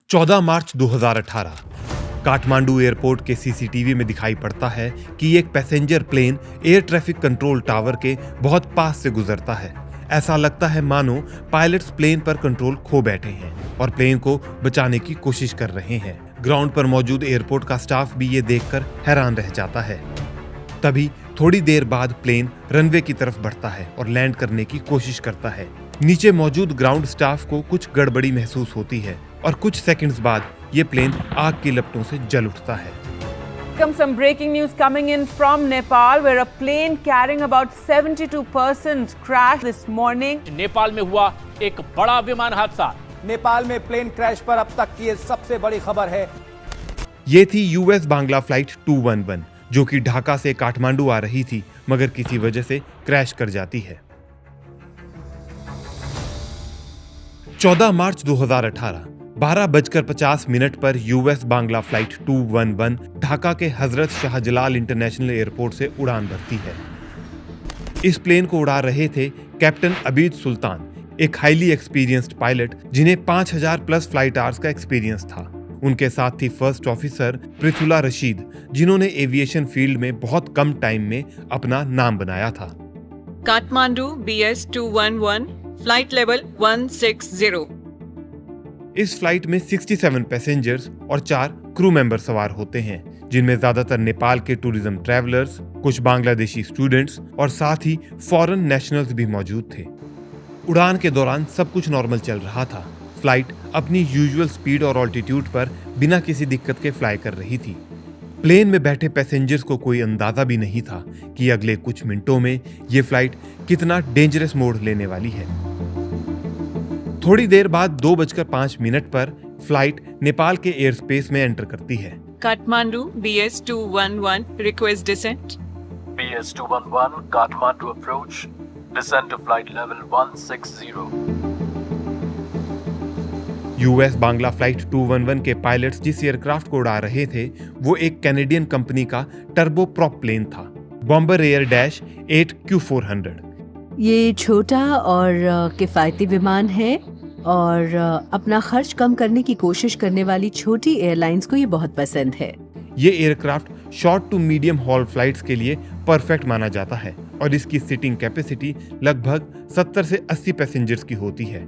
14 March 2018 Kathmandu airport के CCTV में दिखाई पड़ता है कि एक passenger plane air traffic control tower के बहुत पास से गुजरता है। ऐसा लगता है मानो पायलट्स प्लेन पर कंट्रोल खो बैठे हैं और प्लेन को बचाने की कोशिश कर रहे हैं। ग्राउंड पर मौजूद एयरपोर्ट का स्टाफ भी ये देखकर हैरान रह जाता है। तभी थोड़ी देर बाद प्लेन रनवे की तरफ बढ़ता है और लैंड करने की कोशिश करता है। नीचे मौजूद ग्राउंड स्टाफ को कुछ गड़बड़ी महसूस होती है और कुछ सेकंड्स बाद ये प्लेन आग की लपटों से जल उठता है। Some breaking news coming in from Nepal, where a plane carrying about 72 persons crashed this morning. Nepal में हुआ एक बड़ा विमान हादसा। नेपाल में प्लेन क्रैश पर अब तक की सबसे बड़ी खबर है। ये थी यूएस बांग्ला फ्लाइट 211 जो कि ढाका से काठमांडू आ रही थी, मगर किसी वजह से क्रैश कर जाती है। 14 मार्च 2018 12:50 पर यूएस बांग्ला फ्लाइट 211 ढाका के हजरत शाहजलाल इंटरनेशनल एयरपोर्ट से उड़ान भरती है। इस प्लेन को उड़ा रहे थे कैप्टन अबीद सुल्तान, एक हाईली एक्सपीरियंस्ड पायलट जिन्हें 5000 प्लस फ्लाइट आवर्स का एक्सपीरियंस था। उनके साथ थी फर्स्ट ऑफिसर पृथुला रशीद, जिन्होंने एविएशन फील्ड में बहुत कम टाइम में अपना नाम बनाया था। Kathmandu BS 211 flight level 160। इस फ्लाइट में 67 पैसेंजर्स और 4 क्रू मेंबर सवार होते हैं, जिनमें ज्यादातर नेपाल के टूरिज्म ट्रैवलर्स, कुछ बांग्लादेशी स्टूडेंट्स और साथ ही फॉरेन नेशनल्स भी मौजूद थे। उड़ान के दौरान सब कुछ नॉर्मल चल रहा था। फ्लाइट अपनी यूजुअल स्पीड और ऑल्टीट्यूड पर बिना किसी दिक्कत के फ्लाई कर रही थी। प्लेन में बैठे पैसेंजर्स को कोई अंदाजा भी नहीं था कि अगले कुछ मिनटों में ये फ्लाइट कितना डेंजरस मोड़ लेने वाली है। थोड़ी देर बाद 2:05 पर फ्लाइट नेपाल के एयर स्पेस में एंटर करती है। Kathmandu BS 211 request descent. BS 211 Kathmandu approach, descent to flight level 160। US Bangla flight 211 के पायलट्स जिस एयरक्राफ्ट को उड़ा रहे थे वो एक कैनेडियन कंपनी का टर्बो प्रॉप प्लेन था, बॉम्बर एयर डैश 8Q400। ये छोटा और किफ़ायती विमान है और अपना खर्च कम करने की कोशिश करने वाली छोटी एयरलाइंस को ये बहुत पसंद है। ये aircraft short to medium haul flights के लिए परफेक्ट माना जाता है और इसकी सीटिंग कैपेसिटी लगभग 70 से 80 पैसेंजर्स की होती है।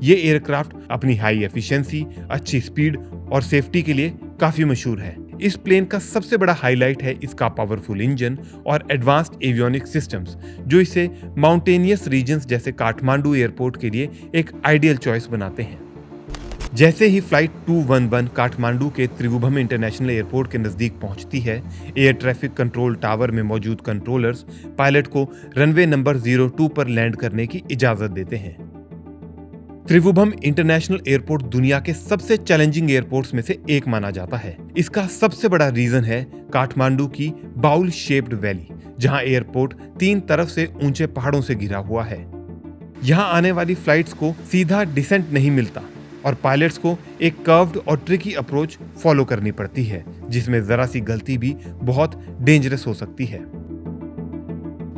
ये एयरक्राफ्ट अपनी हाई एफिशिएंसी, अच्छी स्पीड और सेफ्टी के लिए काफी मशहूर है। इस प्लेन का सबसे बड़ा हाईलाइट है इसका पावरफुल इंजन और एडवांस्ड एवियोनिक सिस्टम्स, जो इसे माउंटेनियस रीजन्स जैसे काठमांडू एयरपोर्ट के लिए एक आइडियल चॉइस बनाते हैं। जैसे ही फ्लाइट 211 काठमांडू के त्रिभुवन इंटरनेशनल एयरपोर्ट के नजदीक पहुंचती है, एयर ट्रैफिक कंट्रोल टावर में मौजूद कंट्रोलर्स पायलट को रनवे नंबर 02 पर लैंड करने की इजाजत देते हैं। त्रिभुवन इंटरनेशनल एयरपोर्ट दुनिया के सबसे चैलेंजिंग एयरपोर्ट्स में से एक माना जाता है। इसका सबसे बड़ा रीजन है काठमांडू की बाउल शेप्ड वैली, जहां एयरपोर्ट 3 तरफ से ऊंचे पहाड़ों से घिरा हुआ है। यहां आने वाली फ्लाइट्स को सीधा डिसेंट नहीं मिलता और पायलट्स को एक कर्व्ड और ट्रिकी अप्रोच फॉलो करनी पड़ती है, जिसमें जरा सी गलती भी बहुत डेंजरस हो सकती है।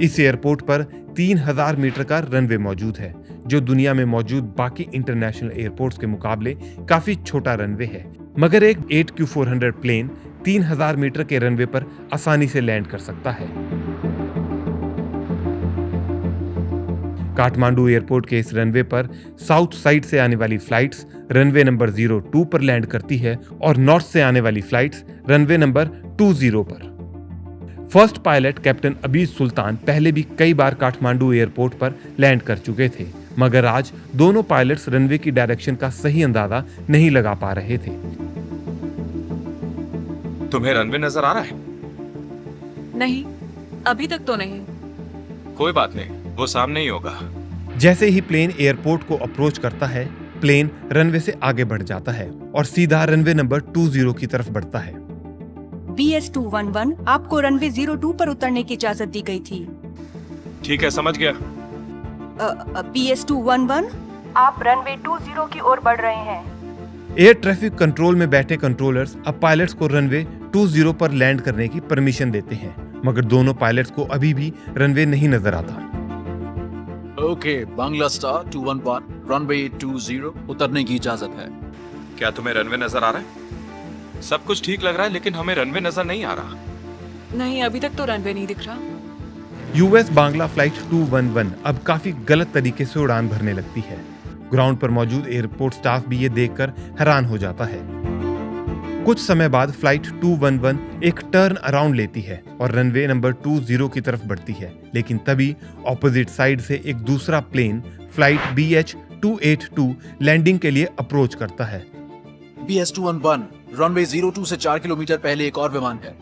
इस एयरपोर्ट पर 3000 मीटर का रनवे मौजूद है, जो दुनिया में मौजूद बाकी इंटरनेशनल एयरपोर्ट्स के मुकाबले काफी छोटा रनवे है, मगर एक 8Q400 प्लेन 3000 मीटर के रनवे पर आसानी से लैंड कर सकता है। काठमांडू एयरपोर्ट के इस रनवे पर साउथ साइड से आने वाली फ्लाइट्स रनवे नंबर 02 पर लैंड करती है और नॉर्थ से आने वाली फ्लाइट्स रनवे नंबर 20 पर। फर्स्ट पायलट कैप्टन अबीद सुल्तान पहले भी कई बार काठमांडू एयरपोर्ट पर लैंड कर चुके थे, मगर आज दोनों पायलट्स रनवे की डायरेक्शन का सही अंदाजा नहीं लगा पा रहे थे। तुम्हें रनवे नजर आ रहा है? नहीं, अभी तक तो नहीं। कोई बात नहीं, वो सामने ही होगा। जैसे ही प्लेन एयरपोर्ट को अप्रोच करता है, प्लेन रनवे से आगे बढ़ जाता है और सीधा रनवे नंबर 20 की तरफ बढ़ता है। BS 211 आपको रनवे 02 पर उतरने की इजाजत दी गई थी। ठीक है, समझ गया। BS 211 आप रनवे 20 की ओर बढ़ रहे हैं। एयर ट्रैफिक कंट्रोल में बैठे कंट्रोलर्स अब पायलट्स को रनवे 20 पर लैंड करने की परमिशन देते हैं, मगर दोनों पायलट्स को अभी भी रनवे नहीं नजर आता। ओके, बांग्ला स्टार 211 रनवे 20 उतरने की इजाजत है। क्या तुम्हें रनवे नजर आ रहा है? सब कुछ ठीक लग रहा है, लेकिन हमें रनवे नजर नहीं आ रहा। नहीं, अभी तक तो रनवे नहीं दिख रहा। यूएस बांग्ला फ्लाइट 211 अब काफी गलत तरीके से उड़ान भरने लगती है। ग्राउंड पर मौजूद एयरपोर्ट स्टाफ भी ये देखकर हैरान हो जाता है। कुछ समय बाद फ्लाइट 211 एक टर्न अराउंड लेती है और रनवे नंबर 20 की तरफ बढ़ती है, लेकिन तभी ऑपोजिट साइड से एक दूसरा प्लेन फ्लाइट BH-282 लैंडिंग के लिए अप्रोच करता है। BS-211 रनवे 02 से 4 किलोमीटर पहले एक और विमान है।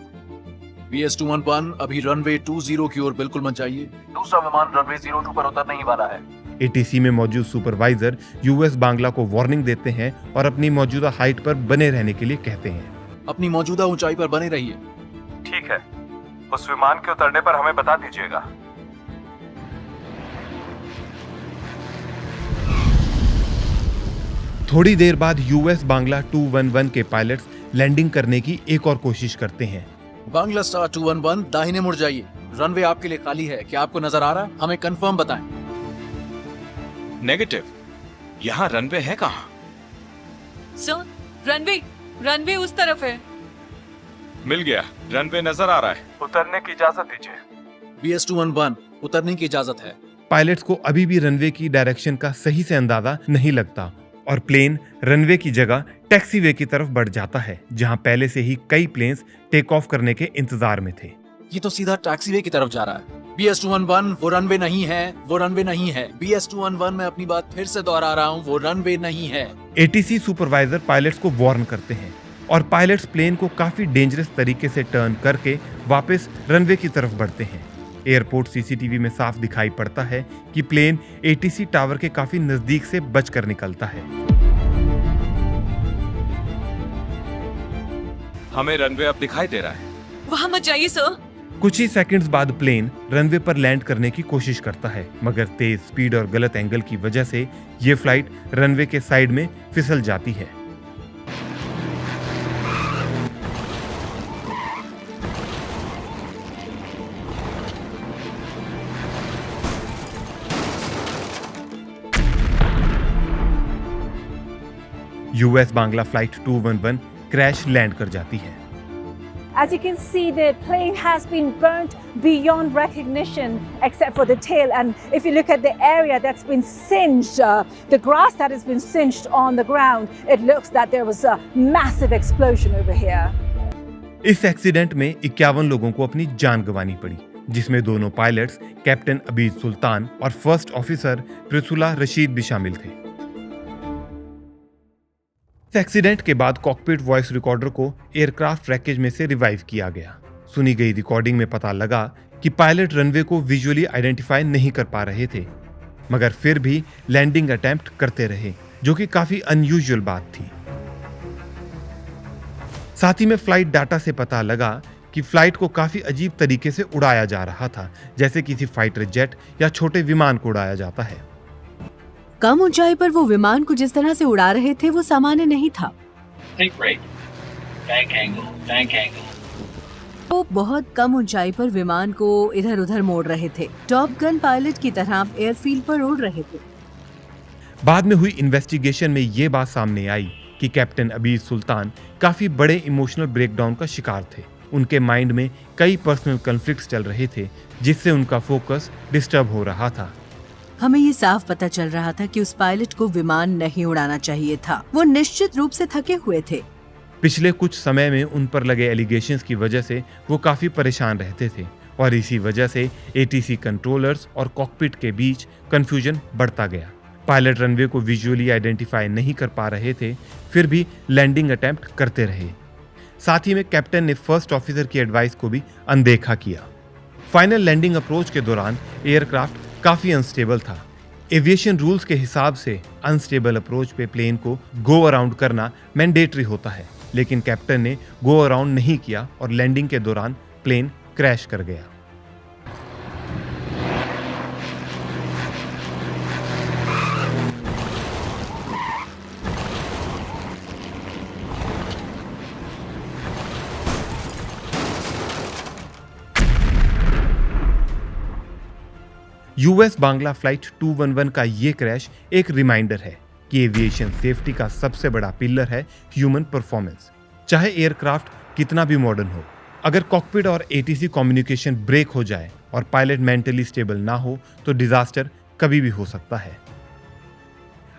BS-211 अभी रनवे 20 की ओर बिल्कुल मत जाइए। दूसरा विमान रनवे 02 पर उतरने ही वाला है। ATC में मौजूद सुपरवाइजर यूएस बांग्ला को वार्निंग देते हैं और अपनी मौजूदा हाइट पर बने रहने के लिए कहते हैं। अपनी मौजूदा ऊंचाई पर बने रहिए। ठीक है, उस विमान के उतरने पर हमें बता दीजिएगा। थोड़ी देर बाद यूएस बांग्ला 211 के पायलट्स लैंडिंग करने की एक और कोशिश करते हैं। बांग्ला स्टार 211 दाहिने मुड़ जाइए। रनवे आपके लिए खाली है। क्या आपको नजर आ रहा है? हमें कंफर्म बताएं। नेगेटिव। यहाँ रनवे है कहाँ? सर, रनवे उस तरफ है। मिल गया, रनवे नजर आ रहा है। उतरने की इजाजत दीजिए। BS-211 उतरने की इजाजत है। पायलट्स को अभी भी रनवे की डायरेक्शन का सही से अंदाजा नहीं लगता और प्लेन रनवे की जगह टैक्सीवे की तरफ बढ़ जाता है, जहां पहले से ही कई प्लेन्स टेक ऑफ करने के इंतजार में थे। ये तो सीधा टैक्सीवे की तरफ जा रहा है। BS-211 वो रनवे नहीं है, वो रनवे नहीं है। BS-211 मैं अपनी बात फिर से दोहरा रहा हूँ, वो रनवे नहीं है। ATC सुपरवाइजर पायलट्स को वार्न करते हैं और पायलट्स प्लेन को काफी डेंजरस तरीके से टर्न करके वापस रनवे की तरफ बढ़ते हैं। एयरपोर्ट CCTV में साफ दिखाई पड़ता है कि प्लेन ATC टावर के काफी नजदीक से बचकर निकलता है। हमें रनवे अब दिखाई दे रहा है। वहाँ मत जाइए सर। कुछ ही सेकंड्स बाद प्लेन रनवे पर लैंड करने की कोशिश करता है, मगर तेज स्पीड और गलत एंगल की वजह से ये फ्लाइट रनवे के साइड में फिसल जाती है। US Bangla flight 211 crash land कर जाती है। As you can see, the plane has been burnt beyond recognition, except for the tail. And if you look at the area that's been singed, the grass that has been singed on the ground, it looks that there was a massive explosion over here. इस accident में 51 लोगों को अपनी जान गंवानी पड़ी, जिसमें दोनों पायलट्स कैप्टन अबीद सुल्तान और फर्स्ट ऑफिसर प्रिसुला रशीद भी शामिल थे। इस एक्सीडेंट के बाद कॉकपिट वॉइस रिकॉर्डर को एयरक्राफ्ट रैकेज में से रिवाइव किया गया। सुनी गई रिकॉर्डिंग में पता लगा कि पायलट रनवे को विजुअली आइडेंटिफाई नहीं कर पा रहे थे, मगर फिर भी लैंडिंग अटेम्प्ट करते रहे, जो कि काफी अनयूजुअल बात थी। साथ ही में फ्लाइट डाटा से पता लगा कि फ्लाइट को काफी अजीब तरीके से उड़ाया जा रहा था, जैसे किसी फाइटर जेट या छोटे विमान को उड़ाया जाता है। कम ऊंचाई पर वो विमान को जिस तरह से उड़ा रहे थे वो सामान्य नहीं था। वो बहुत कम ऊंचाई पर विमान को इधर उधर मोड़ रहे थे, टॉप गन पायलट की तरह एयरफील्ड पर उड़ रहे थे। बाद में हुई इन्वेस्टिगेशन में ये बात सामने आई कि कैप्टन अबीद सुल्तान काफी बड़े इमोशनल ब्रेकडाउन का शिकार थे। उनके माइंड में कई पर्सनल कॉन्फ्लिक्ट्स चल रहे थे, जिससे उनका फोकस डिस्टर्ब हो रहा था। हमें ये साफ पता चल रहा था कि उस पायलट को विमान नहीं उड़ाना चाहिए था। वो निश्चित रूप से थके हुए थे। पिछले कुछ समय में उन पर लगे एलिगेशंस की वजह से वो काफी परेशान रहते थे और इसी वजह से ATC कंट्रोलर्स और कॉकपिट के बीच कंफ्यूजन बढ़ता गया। पायलट रनवे को विजुअली आइडेंटिफाई नहीं कर पा रहे थे, फिर भी लैंडिंग अटेम्प्ट करते रहे। साथ ही में कैप्टन ने फर्स्ट ऑफिसर की एडवाइस को भी अनदेखा किया। फाइनल लैंडिंग अप्रोच के दौरान एयरक्राफ्ट काफी अनस्टेबल था। एविएशन रूल्स के हिसाब से अनस्टेबल अप्रोच पे प्लेन को गो अराउंड करना मैंडेटरी होता है, लेकिन कैप्टन ने गो अराउंड नहीं किया और लैंडिंग के दौरान प्लेन क्रैश कर गया। यूएस बांग्ला फ्लाइट 211 का ये क्रैश एक रिमाइंडर है कि एविएशन सेफ्टी का सबसे बड़ा पिलर है ह्यूमन परफॉर्मेंस। चाहे एयरक्राफ्ट कितना भी मॉडर्न हो, अगर कॉकपिट और एटीसी कम्युनिकेशन ब्रेक हो जाए और पायलट मेंटली स्टेबल ना हो तो डिजास्टर कभी भी हो सकता है।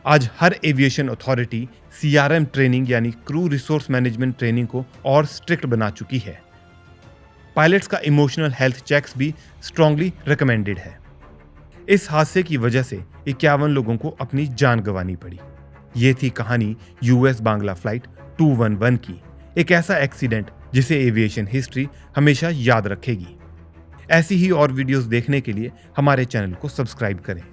आज हर एविएशन अथॉरिटी CRM ट्रेनिंग यानी क्रू रिसोर्स मैनेजमेंट ट्रेनिंग को और स्ट्रिक्ट बना चुकी है। पायलट्स का इमोशनल हेल्थ चेक्स भी स्ट्रांगली रिकमेंडेड है। इस हादसे की वजह से 51 लोगों को अपनी जान गंवानी पड़ी। ये थी कहानी US बांग्ला फ्लाइट 211 की, एक ऐसा एक्सीडेंट जिसे एविएशन हिस्ट्री हमेशा याद रखेगी। ऐसी ही और वीडियोस देखने के लिए हमारे चैनल को सब्सक्राइब करें।